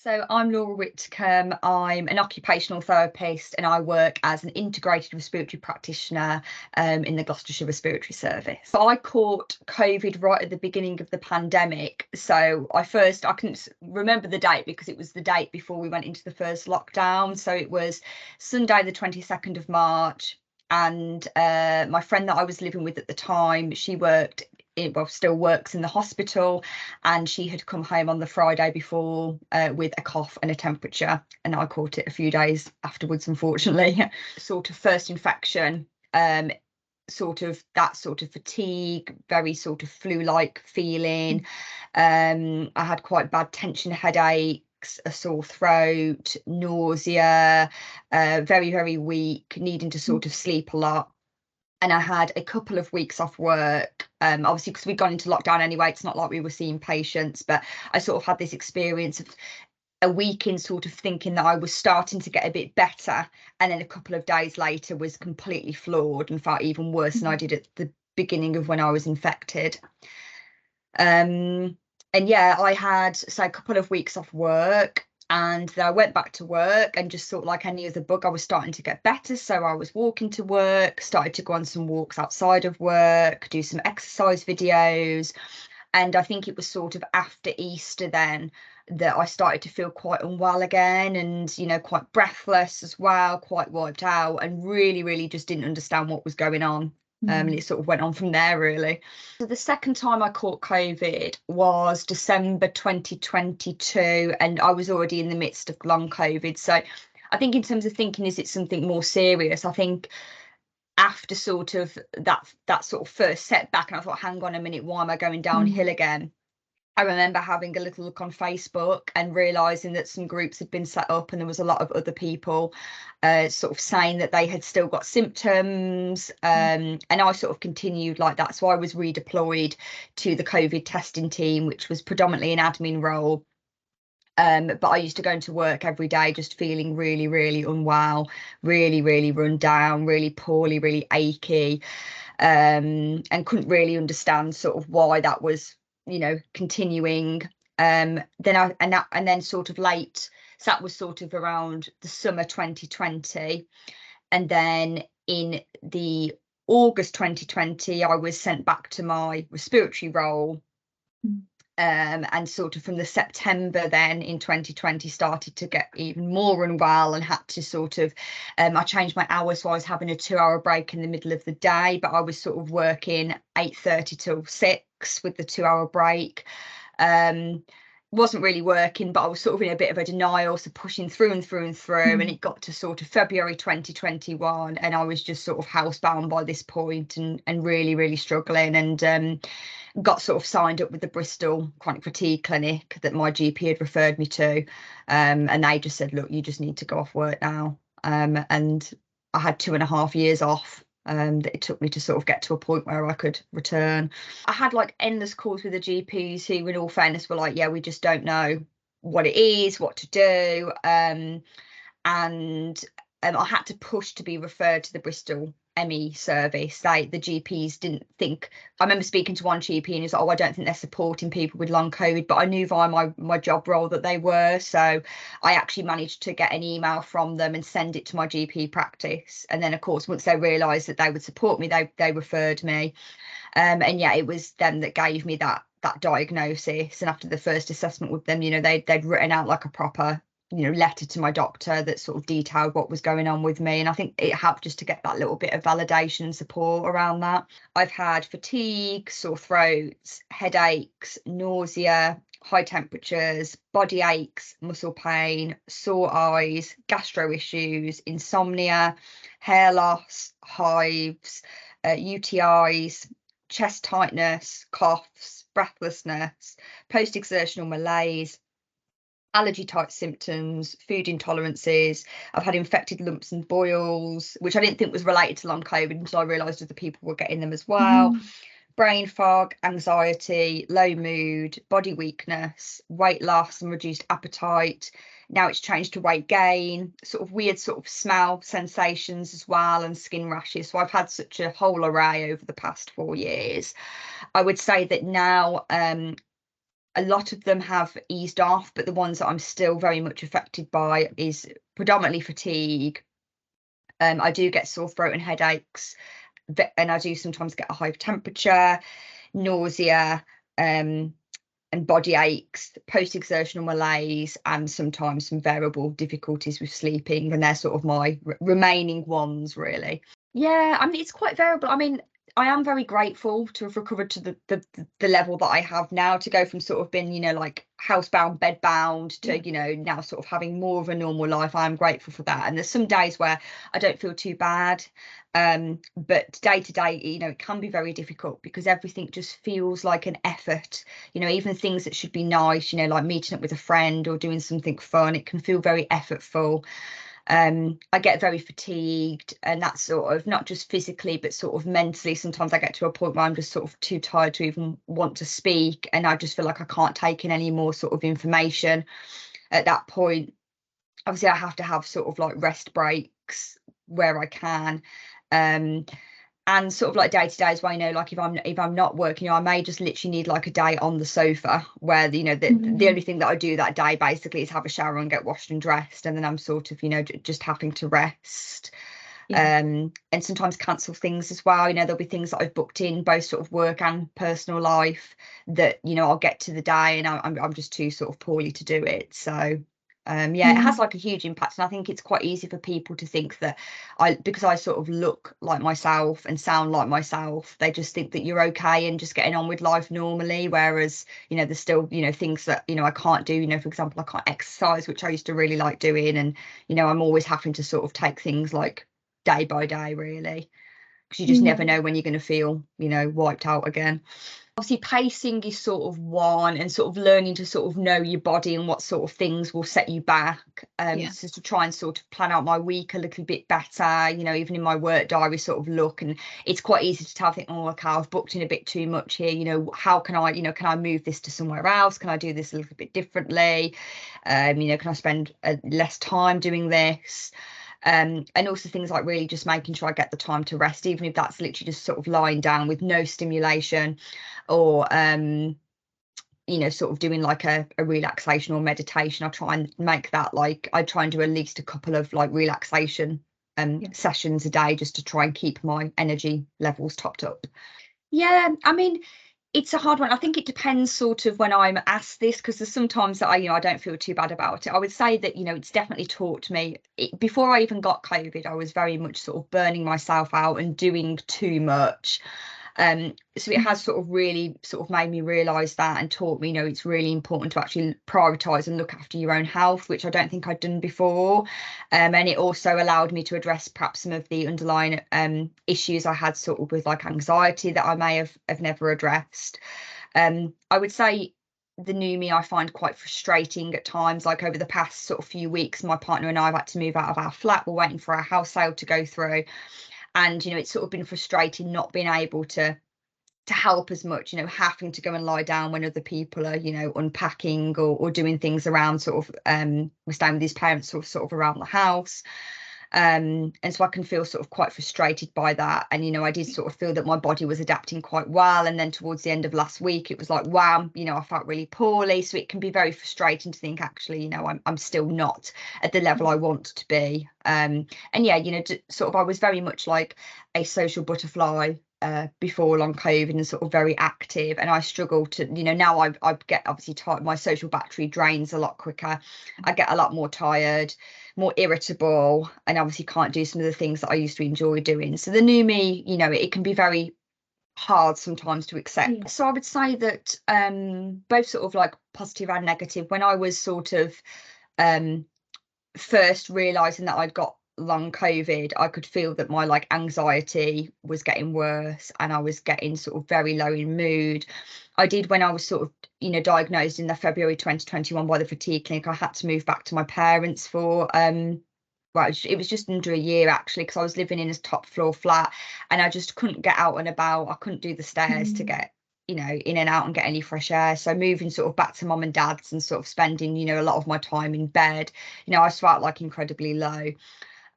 So I'm Laura Whitcomb. I'm an occupational therapist and I work as an integrated respiratory practitioner in the Gloucestershire Respiratory Service. So I caught COVID right at the beginning of the pandemic. So I couldn't remember the date because it was the date before we went into the first lockdown. So it was Sunday, the 22nd of March. And my friend that I was living with at the time, still works in the hospital, and she had come home on the Friday before with a cough and a temperature, and I caught it a few days afterwards, unfortunately. Sort of first infection, sort of fatigue, very sort of flu-like feeling. I had quite bad tension headaches, a sore throat, nausea, very, very weak, needing to sort of sleep a lot. And I had a couple of weeks off work, obviously because we'd gone into lockdown anyway. It's not like we were seeing patients, but I sort of had this experience of a week in sort of thinking that I was starting to get a bit better, and then a couple of days later was completely floored and felt even worse than I did at the beginning of when I was infected. And yeah, I had a couple of weeks off work, and then I went back to work, and just sort of like any other bug, I was starting to get better. So I was walking to work, started to go on some walks outside of work, do some exercise videos. And I think it was sort of after Easter then that I started to feel quite unwell again, and, quite breathless as well, quite wiped out, and really, really just didn't understand what was going on. And it sort of went on from there, really. So the second time I caught COVID was December 2022, and I was already in the midst of long COVID. So I think in terms of thinking, is it something more serious? I think after sort of that sort of first setback, and I thought, hang on a minute, why am I going downhill again? I remember having a little look on Facebook and realising that some groups had been set up, and there was a lot of other people sort of saying that they had still got symptoms, and I sort of continued like that. So I was redeployed to the COVID testing team, which was predominantly an admin role. But I used to go into work every day just feeling really, really unwell, really, really run down, really poorly, really achy, and couldn't really understand sort of why that was continuing. Then sort of late, so that was sort of around the summer 2020, and then in the August 2020 I was sent back to my respiratory role. And sort of from the September then in 2020 started to get even more unwell, and had to sort of I changed my hours, so I was having a 2-hour break in the middle of the day, but I was sort of working 8:30 till 6 with the 2-hour break. Wasn't really working, but I was sort of in a bit of a denial, so pushing through and through and through. And it got to sort of February 2021, and I was just sort of housebound by this point, and really, really struggling, and got sort of signed up with the Bristol chronic fatigue clinic that my GP had referred me to, and they just said, look, you just need to go off work now. And I had 2.5 years off that it took me to sort of get to a point where I could return. I had like endless calls with the GPs who, in all fairness, were like, yeah, we just don't know what it is, what to do. And I had to push to be referred to the Bristol ME service. The GPs didn't think. I remember speaking to one GP, and he was like, oh, I don't think they're supporting people with long COVID, but I knew via my job role that they were. So I actually managed to get an email from them and send it to my GP practice. And then, of course, once they realised that they would support me, they referred me. And yeah, it was them that gave me that diagnosis. And after the first assessment with them, they'd written out like a proper letter to my doctor that sort of detailed what was going on with me. And I think it helped just to get that little bit of validation and support around that. I've had fatigue, sore throats, headaches, nausea, high temperatures, body aches, muscle pain, sore eyes, gastro issues, insomnia, hair loss, hives, UTIs, chest tightness, coughs, breathlessness, post-exertional malaise, allergy type symptoms, food intolerances. I've had infected lumps and boils, which I didn't think was related to long COVID until I realised other people were getting them as well. Brain fog, anxiety, low mood, body weakness, weight loss and reduced appetite. Now it's changed to weight gain, sort of weird sort of smell sensations as well, and skin rashes. So I've had such a whole array over the past 4 years. I would say that now a lot of them have eased off, but the ones that I'm still very much affected by is predominantly fatigue. I do get sore throat and headaches, and I do sometimes get a high temperature, nausea, and body aches, post-exertional malaise, and sometimes some variable difficulties with sleeping, and they're sort of my remaining ones, really. Yeah, I mean, it's quite variable. I mean, I am very grateful to have recovered to the level that I have now, to go from sort of being, you know, like housebound, bedbound, to, you know, now sort of having more of a normal life. I am grateful for that. And there's some days where I don't feel too bad. But day to day, you know, it can be very difficult because everything just feels like an effort. You know, even things that should be nice, you know, like meeting up with a friend or doing something fun, it can feel very effortful. I get very fatigued, and that's sort of not just physically but sort of mentally. Sometimes I get to a point where I'm just sort of too tired to even want to speak, and I just feel like I can't take in any more sort of information at that point. Obviously I have to have sort of like rest breaks where I can, and sort of like day to day as well, you know, like if I'm not working, you know, I may just literally need like a day on the sofa where, you know, the only thing that I do that day basically is have a shower and get washed and dressed, and then I'm sort of, you know, just having to rest. And sometimes cancel things as well. You know, there'll be things that I've booked in, both sort of work and personal life, that, you know, I'll get to the day and I'm just too sort of poorly to do it. So yeah, it has like a huge impact, and I think it's quite easy for people to think that because I sort of look like myself and sound like myself, they just think that you're okay and just getting on with life normally, whereas, you know, there's still, you know, things that, you know, I can't do. You know, for example, I can't exercise, which I used to really like doing, and, you know, I'm always having to sort of take things like day by day, really, because you just never know when you're going to feel, you know, wiped out again. Obviously pacing is sort of one, and sort of learning to sort of know your body and what sort of things will set you back, so to try and sort of plan out my week a little bit better, you know, even in my work diary sort of look, and it's quite easy to tell, think, oh, okay, I've booked in a bit too much here, you know, how can I, you know, can I move this to somewhere else, can I do this a little bit differently, you know, can I spend less time doing this. And also things like really just making sure I get the time to rest, even if that's literally just sort of lying down with no stimulation, or you know, sort of doing like a relaxation or meditation. I try and make that, like, I try and do at least a couple of like relaxation sessions a day, just to try and keep my energy levels topped up. Yeah, I mean, it's a hard one. I think it depends sort of when I'm asked this, because there's sometimes that I don't feel too bad about it. I would say that, you know, it's definitely taught me, before I even got COVID, I was very much sort of burning myself out and doing too much. So it has sort of really sort of made me realise that, and taught me, you know, it's really important to actually prioritise and look after your own health, which I don't think I'd done before. And it also allowed me to address perhaps some of the underlying issues I had sort of with like anxiety that I may have never addressed. I would say the new me I find quite frustrating at times. Like over the past sort of few weeks, my partner and I have had to move out of our flat. We're waiting for our house sale to go through. And, you know, it's sort of been frustrating not being able to help as much, you know, having to go and lie down when other people are, you know, unpacking or doing things around sort of, we're staying with his parents sort of around the house. And so I can feel sort of quite frustrated by that. And, you know, I did sort of feel that my body was adapting quite well. And then towards the end of last week, it was like, wow, you know, I felt really poorly. So it can be very frustrating to think, actually, you know, I'm still not at the level I want to be. And yeah, you know, sort of, I was very much like a social butterfly before long COVID, and sort of very active, and I struggle to, you know, now I get obviously tired, my social battery drains a lot quicker, I get a lot more tired, more irritable, and obviously can't do some of the things that I used to enjoy doing. So the new me, you know, it can be very hard sometimes to accept. So I would say that both sort of like positive and negative. When I was sort of first realizing that I'd got long COVID, I could feel that my like anxiety was getting worse, and I was getting sort of very low in mood. I did, when I was sort of, you know, diagnosed in the February 2021 by the fatigue clinic, I had to move back to my parents for well, it was just under a year actually, because I was living in a top floor flat, and I just couldn't get out and about. I couldn't do the stairs to get, you know, in and out and get any fresh air. So moving sort of back to mum and dad's and sort of spending, you know, a lot of my time in bed, you know, I felt like incredibly low.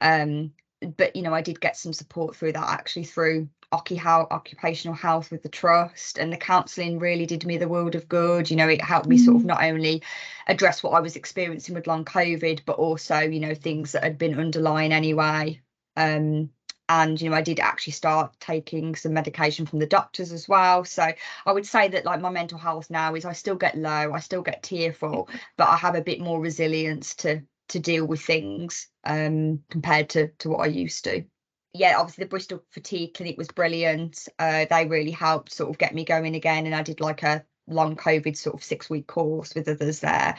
But, you know, I did get some support through that, actually through occupational health with the trust, and the counselling really did me the world of good. You know, it helped me sort of not only address what I was experiencing with long COVID, but also, you know, things that had been underlying anyway. And, you know, I did actually start taking some medication from the doctors as well. So I would say that, like, my mental health now is, I still get low, I still get tearful, but I have a bit more resilience to deal with things compared to what I used to. Yeah, obviously the Bristol Fatigue Clinic was brilliant. They really helped sort of get me going again, and I did like a long COVID sort of 6-week course with others there.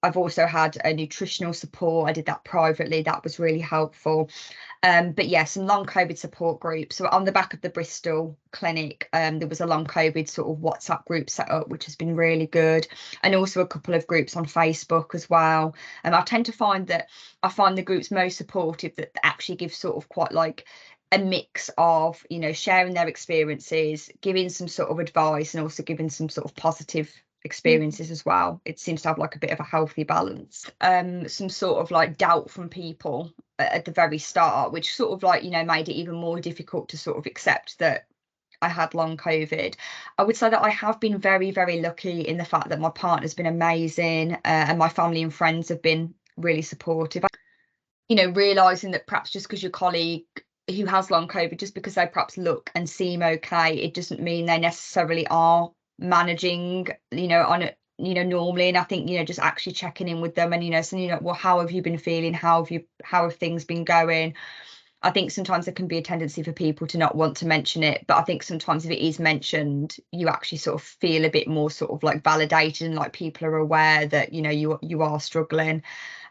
I've also had a nutritional support. I did that privately. That was really helpful. But yeah, some long COVID support groups. So on the back of the Bristol clinic, there was a long COVID sort of WhatsApp group set up, which has been really good. And also a couple of groups on Facebook as well. And I tend to find that I find the groups most supportive that actually give sort of quite like a mix of, you know, sharing their experiences, giving some sort of advice, and also giving some sort of positive experiences as well. It seems to have like a bit of a healthy balance. Some sort of like doubt from people at the very start, which sort of like, you know, made it even more difficult to sort of accept that I had long COVID. I would say that I have been very, very lucky in the fact that my partner's been amazing, and my family and friends have been really supportive. You know, realizing that perhaps just because your colleague who has long COVID, just because they perhaps look and seem okay, it doesn't mean they necessarily are managing, you know, on it, you know, normally. And I think, you know, just actually checking in with them and, you know, saying, you know, well, how have you been feeling? How have things been going? I think sometimes there can be a tendency for people to not want to mention it, but I think sometimes if it is mentioned, you actually sort of feel a bit more sort of like validated, and like people are aware that, you know, you are struggling.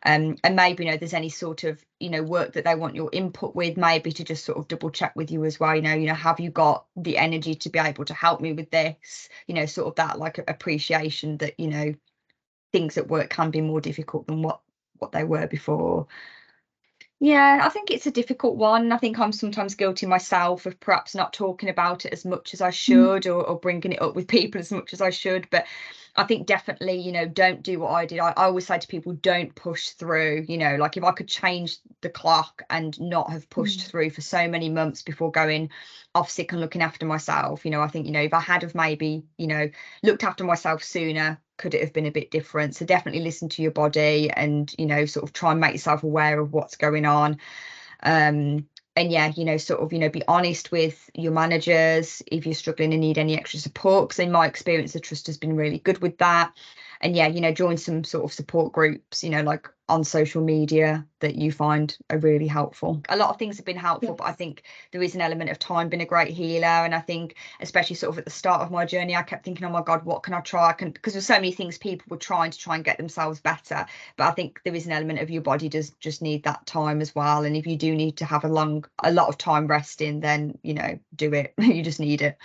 And maybe, you know, there's any sort of, you know, work that they want your input with, maybe to just sort of double check with you as well, you know, have you got the energy to be able to help me with this, you know, sort of that like appreciation that, you know, things at work can be more difficult than what they were before. Yeah, I think it's a difficult one. I think I'm sometimes guilty myself of perhaps not talking about it as much as I should, or bringing it up with people as much as I should. But I think definitely, you know, don't do what I did. I always say to people, don't push through. You know, like if I could change the clock and not have pushed through for so many months before going off sick and looking after myself, you know, I think, you know, if I had have maybe, you know, looked after myself sooner, could it have been a bit different? So definitely listen to your body, and, you know, sort of try and make yourself aware of what's going on. And yeah, you know, sort of, you know, be honest with your managers if you're struggling and need any extra support, because in my experience the trust has been really good with that. And yeah, you know, join some sort of support groups, you know, like on social media, that you find are really helpful. A lot of things have been helpful, but I think there is an element of time being a great healer. And I think especially sort of at the start of my journey, I kept thinking, oh my God, what can I try? Because there's so many things people were trying and get themselves better. But I think there is an element of your body does just need that time as well. And if you do need to have a lot of time resting, then, you know, do it. You just need it.